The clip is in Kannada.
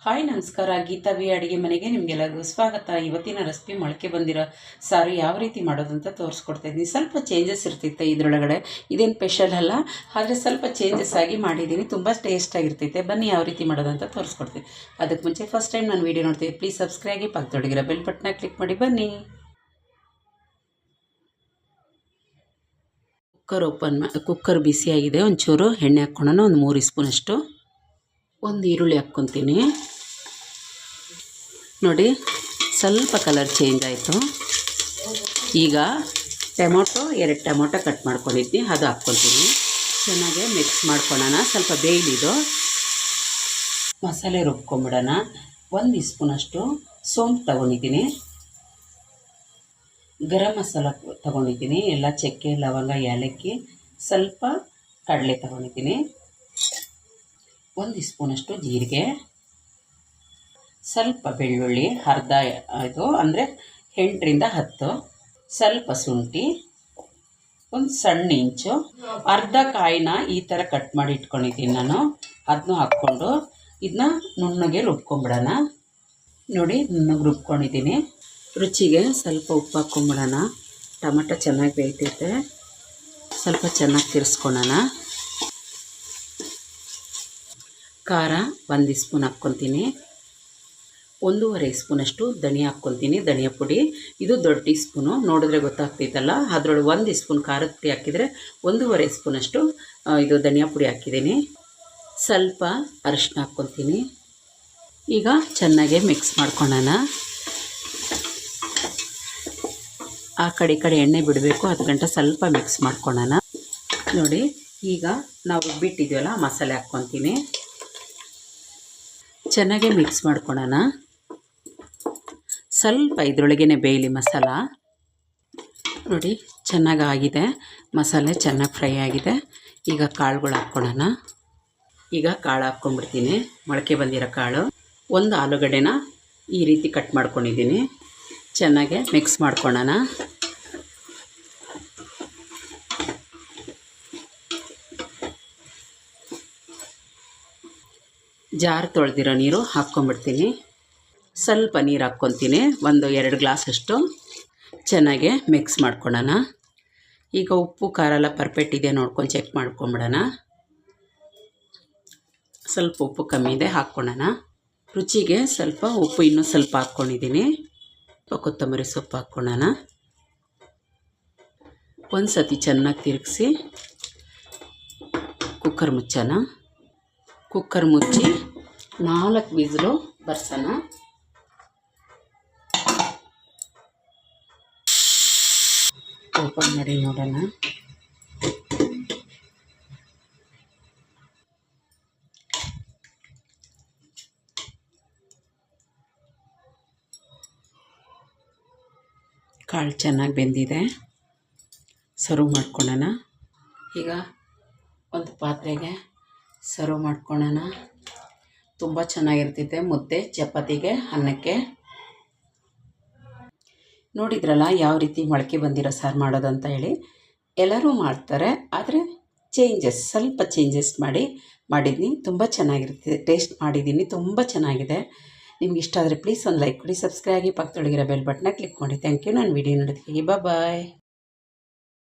ಹಾಯ್ ನಮಸ್ಕಾರ, ಗೀತಾ ವಿ ಅಡುಗೆ ಮನೆಗೆ ನಿಮಗೆಲ್ಲರಿಗೂ ಸ್ವಾಗತ. ಇವತ್ತಿನ ರೆಸಿಪಿ ಮೊಳಕೆ ಬಂದಿರೋ ಸಾರು ಯಾವ ರೀತಿ ಮಾಡೋದಂತ ತೋರಿಸ್ಕೊಡ್ತಾಯಿದ್ದೀನಿ. ಸ್ವಲ್ಪ ಚೇಂಜಸ್ ಇರ್ತೈತೆ ಇದರೊಳಗಡೆ, ಇದೇನು ಸ್ಪೆಷಲ್ ಅಲ್ಲ, ಆದರೆ ಸ್ವಲ್ಪ ಚೇಂಜಸ್ ಆಗಿ ಮಾಡಿದ್ದೀನಿ. ತುಂಬ ಟೇಸ್ಟಾಗಿರ್ತೈತೆ. ಬನ್ನಿ ಯಾವ ರೀತಿ ಮಾಡೋದಂತ ತೋರಿಸ್ಕೊಡ್ತೀನಿ. ಅದಕ್ಕೆ ಮುಂಚೆ ಫಸ್ಟ್ ಟೈಮ್ ನಾನು ವೀಡಿಯೋ ನೋಡ್ತೀವಿ, ಪ್ಲೀಸ್ ಸಬ್ಸ್ಕ್ರೈಬ್ ಆಗಿ ಪಕ್ಕದೊಳಗಿರೋ ಬೆಲ್ ಬಟನ್ನ ಕ್ಲಿಕ್ ಮಾಡಿ. ಬನ್ನಿ. ಕುಕ್ಕರ್ ಬಿಸಿಯಾಗಿದೆ. ಒಂಚೂರು ಎಣ್ಣೆ ಹಾಕ್ಕೊಳ್ಳೋಣ, ಒಂದು 3 ಸ್ಪೂನಷ್ಟು. ಒಂದು ಈರುಳ್ಳಿ ಹಾಕ್ಕೊತೀನಿ. ನೋಡಿ, ಸ್ವಲ್ಪ ಕಲರ್ ಚೇಂಜ್ ಆಯಿತು. ಈಗ ಟೊಮೊಟೊ 2 ಟೊಮೊಟೊ ಕಟ್ ಮಾಡ್ಕೊಂಡಿದ್ದೀನಿ, ಅದು ಹಾಕ್ಕೊತೀನಿ. ಚೆನ್ನಾಗಿ ಮಿಕ್ಸ್ ಮಾಡ್ಕೊಳ್ಳೋಣ. ಸ್ವಲ್ಪ ಬೇಯಲಿದು ಮಸಾಲೆ ರುಬ್ಕೊಂಬಿಡೋಣ. 1 ಸ್ಪೂನಷ್ಟು ಸೋಂಪು ತಗೊಂಡಿದ್ದೀನಿ. ಗರಂ ಮಸಾಲ ತಗೊಂಡಿದ್ದೀನಿ, ಎಲ್ಲ ಚಕ್ಕೆ, ಲವಂಗ, ಏಲಕ್ಕಿ, ಸ್ವಲ್ಪ ಕಡಲೆ ತಗೊಂಡಿದ್ದೀನಿ. 1 ಸ್ಪೂನಷ್ಟು ಜೀರಿಗೆ, ಸ್ವಲ್ಪ ಬೆಳ್ಳುಳ್ಳಿ, ಅರ್ಧ ಇದು ಅಂದರೆ 8ರಿಂದ 10, ಸ್ವಲ್ಪ ಶುಂಠಿ, ಒಂದು ಸಣ್ಣ ಇಂಚು, ಅರ್ಧ ಕಾಯಿನ ಈ ಥರ ಕಟ್ ಮಾಡಿ ಇಟ್ಕೊಂಡಿದ್ದೀನಿ ನಾನು. ಅದನ್ನೂ ಹಾಕ್ಕೊಂಡು ಇದನ್ನ ನುಣ್ಣಗೆ ರುಬ್ಕೊಂಬಿಡೋಣ. ನೋಡಿ, ನುಣ್ಣಗೆ ರುಬ್ಕೊಂಡಿದ್ದೀನಿ. ರುಚಿಗೆ ಸ್ವಲ್ಪ ಉಪ್ಪು ಹಾಕ್ಕೊಂಬಿಡೋಣ. ಟೊಮೆಟೊ ಚೆನ್ನಾಗಿ ಬೇಯ್ತೈತೆ. ಸ್ವಲ್ಪ ಚೆನ್ನಾಗಿ ತಿರ್ಸ್ಕೊಳ್ಳೋಣ. ಖಾರ 1 ಸ್ಪೂನ್ ಹಾಕ್ಕೊತೀನಿ. 1.5 ಸ್ಪೂನಷ್ಟು ಧನಿಯಾ ಹಾಕ್ಕೊತೀನಿ, ಧನಿಯಾ ಪುಡಿ. ಇದು ದೊಡ್ಡ ಟೀ ಸ್ಪೂನು, ನೋಡಿದ್ರೆ ಗೊತ್ತಾಗ್ತೈತಲ್ಲ. ಅದರೊಳಗೆ 1 ಸ್ಪೂನ್ ಖಾರದ ಪುಡಿ ಹಾಕಿದರೆ 1.5 ಸ್ಪೂನಷ್ಟು ಇದು ಧನಿಯಾ ಪುಡಿ ಹಾಕಿದ್ದೀನಿ. ಸ್ವಲ್ಪ ಅರಿಶಿನ ಹಾಕ್ಕೊತೀನಿ. ಈಗ ಚೆನ್ನಾಗಿ ಮಿಕ್ಸ್ ಮಾಡ್ಕೊಳ್ಳೋಣ. ಆ ಕಡೆ ಈ ಕಡೆ ಎಣ್ಣೆ ಬಿಡಬೇಕು, ಅದು ಗಂಟ ಸ್ವಲ್ಪ ಮಿಕ್ಸ್ ಮಾಡ್ಕೊಳ್ಳೋಣ. ನೋಡಿ, ಈಗ ನಾವು ರುಬ್ಬಿಟ್ಟಿದ್ದೀವಲ್ಲ ಮಸಾಲೆ ಹಾಕ್ಕೊತೀನಿ. ಚೆನ್ನಾಗಿ ಮಿಕ್ಸ್ ಮಾಡ್ಕೊಳ್ಳೋಣ. ಸ್ವಲ್ಪ ಇದರೊಳಗೇ ಬೇಯಲಿ ಮಸಾಲ. ನೋಡಿ, ಚೆನ್ನಾಗಾಗಿದೆ ಮಸಾಲೆ, ಚೆನ್ನಾಗಿ ಫ್ರೈ ಆಗಿದೆ. ಈಗ ಕಾಳುಗಳು ಹಾಕ್ಕೊಳ್ಳೋಣ. ಈಗ ಕಾಳು ಹಾಕ್ಕೊಂಡ್ಬಿಡ್ತೀನಿ. ಮೊಳಕೆ ಬಂದಿರೋ ಕಾಳು. 1 ಆಲೂಗಡ್ಡೆನ ಈ ರೀತಿ ಕಟ್ ಮಾಡ್ಕೊಂಡಿದ್ದೀನಿ. ಚೆನ್ನಾಗಿ ಮಿಕ್ಸ್ ಮಾಡ್ಕೊಳ್ಳೋಣ. ಜಾರ್ ತೊಳೆದಿರೋ ನೀರು ಹಾಕ್ಕೊಂಬಿಡ್ತೀನಿ. ಸ್ವಲ್ಪ ನೀರು ಹಾಕ್ಕೊತೀನಿ, 1-2 ಗ್ಲಾಸಷ್ಟು. ಚೆನ್ನಾಗೆ ಮಿಕ್ಸ್ ಮಾಡ್ಕೊಳ್ಳೋಣ. ಈಗ ಉಪ್ಪು ಖಾರ ಎಲ್ಲ ಪರ್ಫೆಕ್ಟ್ ಇದೆ ನೋಡ್ಕೊಂಡು ಚೆಕ್ ಮಾಡ್ಕೊಂಬಿಡೋಣ. ಸ್ವಲ್ಪ ಉಪ್ಪು ಕಮ್ಮಿ ಇದೆ, ಹಾಕ್ಕೊಳ್ಳೋಣ. ರುಚಿಗೆ ಸ್ವಲ್ಪ ಉಪ್ಪು ಇನ್ನೂ ಸ್ವಲ್ಪ ಹಾಕ್ಕೊಂಡಿದ್ದೀನಿ. ಕೊತ್ತಂಬರಿ ಸೊಪ್ಪು ಹಾಕ್ಕೊಳ್ಳೋಣ. ಒಂದು ಸತಿ ಚೆನ್ನಾಗಿ ತಿರುಗಿಸಿ ಕುಕ್ಕರ್ ಮುಚ್ಚೋಣ. ಕುಕ್ಕರ್ ಮುಚ್ಚಿ 4 ವಿಸಿಲು ಬರ್ಸೋಣ. ಓಪನ್ ಮಾಡಿ ನೋಡೋಣ. ಕಾಳು ಚೆನ್ನಾಗಿ ಬೆಂದಿದೆ. ಸರ್ವ್ ಮಾಡ್ಕೊಳ್ಳೋಣ. ಈಗ ಒಂದು ಪಾತ್ರೆಗೆ ಸರ್ವ್ ಮಾಡ್ಕೊಳ್ಳೋಣ. ತುಂಬ ಚೆನ್ನಾಗಿರ್ತೈತೆ ಮುದ್ದೆ, ಚಪಾತಿಗೆ, ಅನ್ನಕ್ಕೆ. ನೋಡಿದ್ರಲ್ಲ ಯಾವ ರೀತಿ ಮೊಳಕೆ ಬಂದಿರೋ ಸಾರು ಮಾಡೋದಂತ ಹೇಳಿ. ಎಲ್ಲರೂ ಮಾಡ್ತಾರೆ, ಆದರೆ ಸ್ವಲ್ಪ ಚೇಂಜಸ್ ಮಾಡಿದ್ದೀನಿ. ತುಂಬ ಚೆನ್ನಾಗಿರ್ತದೆ. ಟೇಸ್ಟ್ ಮಾಡಿದ್ದೀನಿ, ತುಂಬ ಚೆನ್ನಾಗಿದೆ. ನಿಮ್ಗೆ ಇಷ್ಟ ಆದರೆ ಪ್ಲೀಸ್ ಒಂದು ಲೈಕ್ ಕೊಡಿ, ಸಬ್ಸ್ಕ್ರೈಬ್ ಆಗಿ ಪಕ್ಕದೊಳಗಿರೋ ಬೆಲ್ ಬಟನ್ನ ಕ್ಲಿಕ್ ಮಾಡಿ. Thank you. ನಾನು ವೀಡಿಯೋ ನೋಡೋದಕ್ಕೆ ಬಾಯ್.